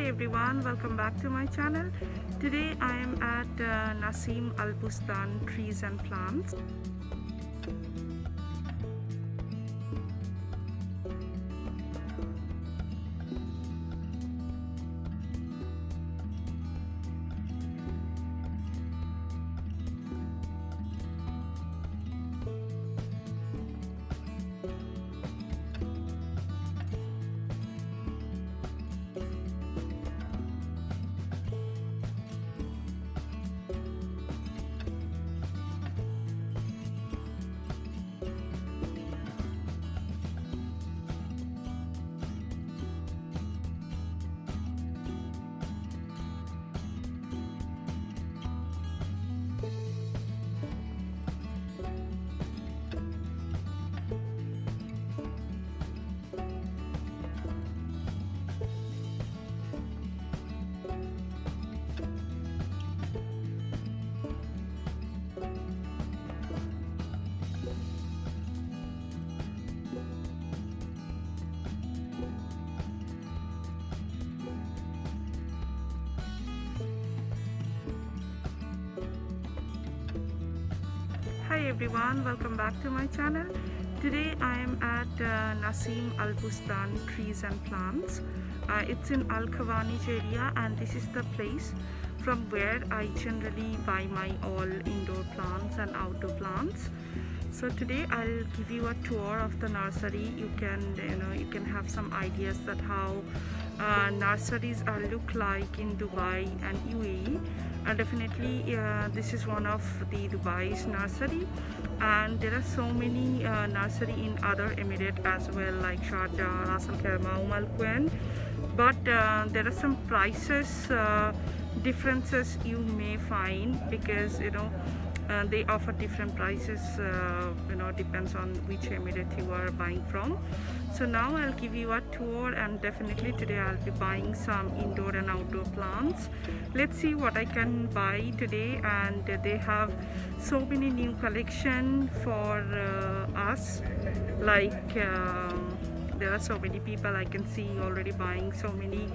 everyone, welcome back to my channel. Today I am at Nasim Al Bustan Trees and Plants. Hi everyone, welcome back to my channel. Today I am at Nasim Al Bustan Trees and Plants. It's in Al Khawaneej area, and this is the place from where I generally buy my all indoor plants and outdoor plants. So today I'll give you a tour of the nursery. You can have some ideas that how nurseries look like in Dubai and UAE. Definitely this is one of the Dubai's nursery, and there are so many nursery in other Emirates as well, like Sharjah, Ras Al Khaimah, Al Quwain. But there are some prices differences you may find, because they offer different prices, depends on which emirate you are buying from. So now I'll give you a tour, and definitely today I'll be buying some indoor and outdoor plants. Let's see what I can buy today. And they have so many new collection for us, like there are so many people I can see already buying so many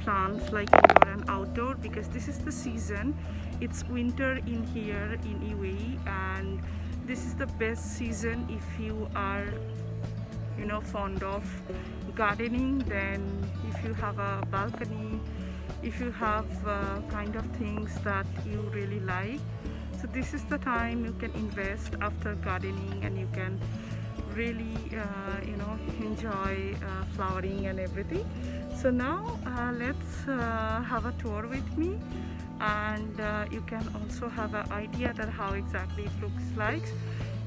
plants, like indoor and outdoor, because this is the season. It's winter in here in UAE, and this is the best season if you are fond of gardening. Then if you have a balcony, if you have kind of things that you really like, so this is the time you can invest after gardening, and you can really enjoy flowering and everything. So now let's have a tour with me, and you can also have an idea that how exactly it looks like.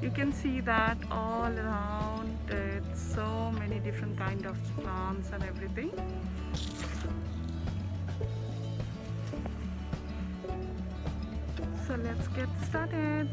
You can see that all around it's so many different kind of plants and everything. So let's get started.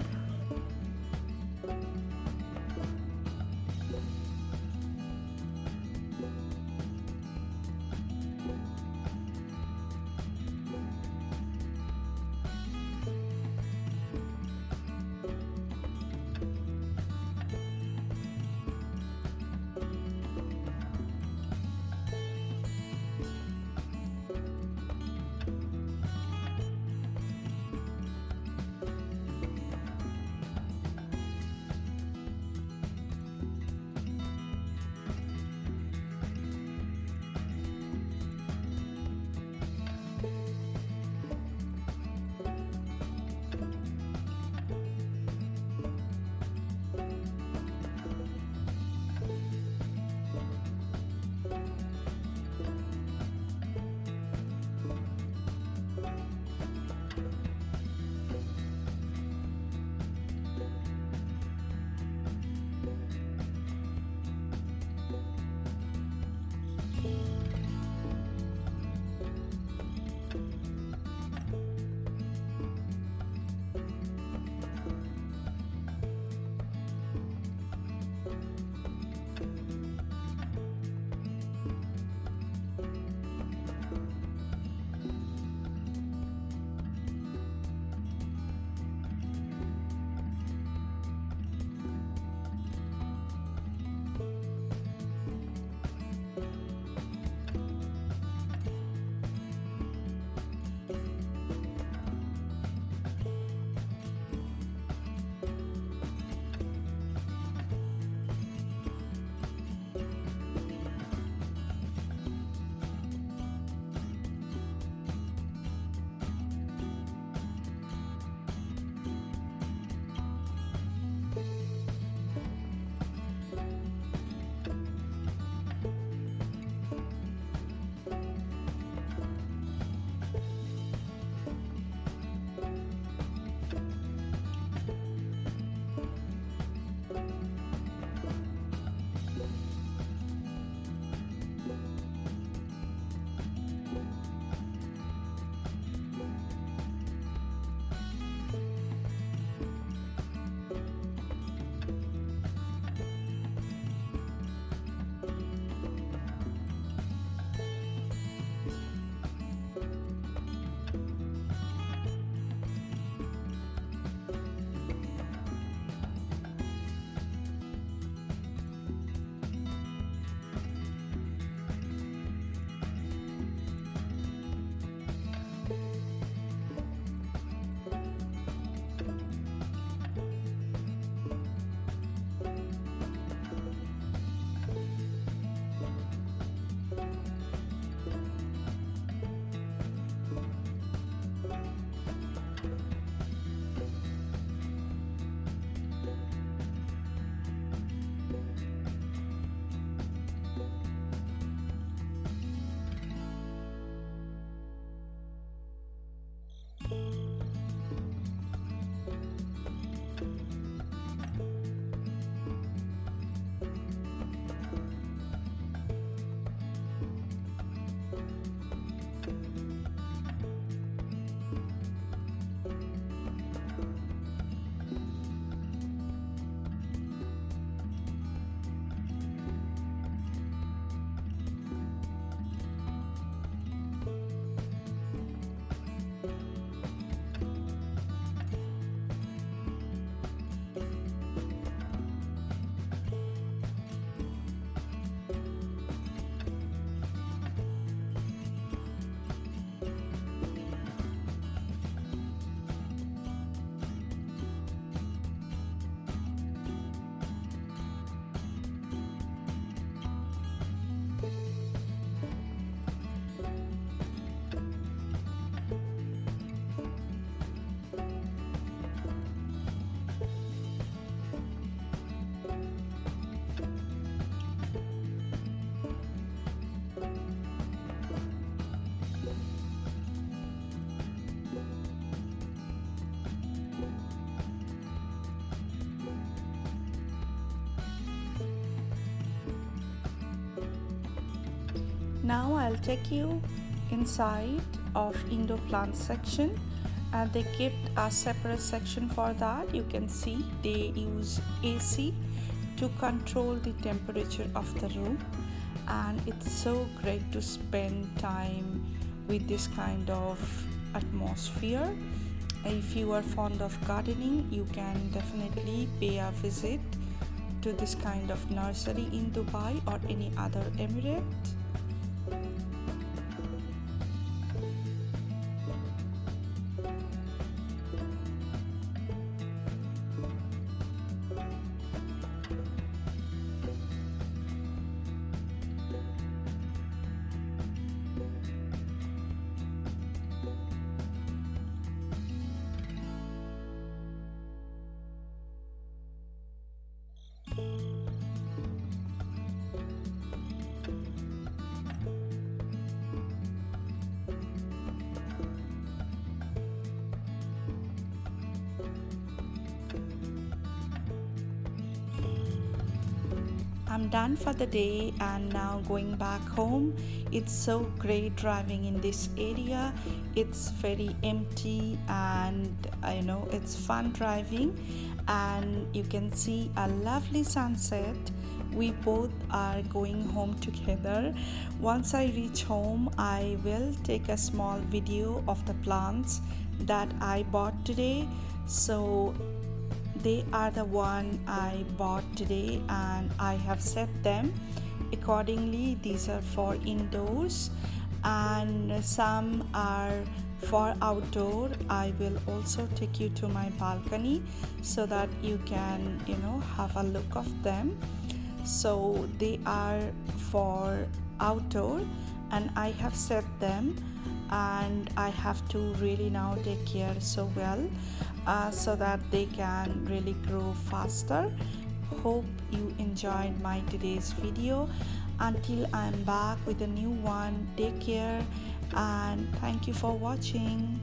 Now I'll take you inside of indoor plant section, and they kept a separate section for that. You can see they use AC to control the temperature of the room, and it's so great to spend time with this kind of atmosphere. If you are fond of gardening, you can definitely pay a visit to this kind of nursery in Dubai or any other emirate. I'm done for the day and now going back home. It's so great driving in this area. It's very empty, and it's fun driving, and you can see a lovely sunset. We both are going home together. Once I reach home, I will take a small video of the plants that I bought today. So they are the one I bought today, and I have set them accordingly. These are for indoors and some are for outdoor. I will also take you to my balcony so that you can have a look of them. So they are for outdoor, and I have set them, and I have to really now take care so well so that they can really grow faster. Hope you enjoyed my today's video. Until I'm back with a new one, take care and thank you for watching.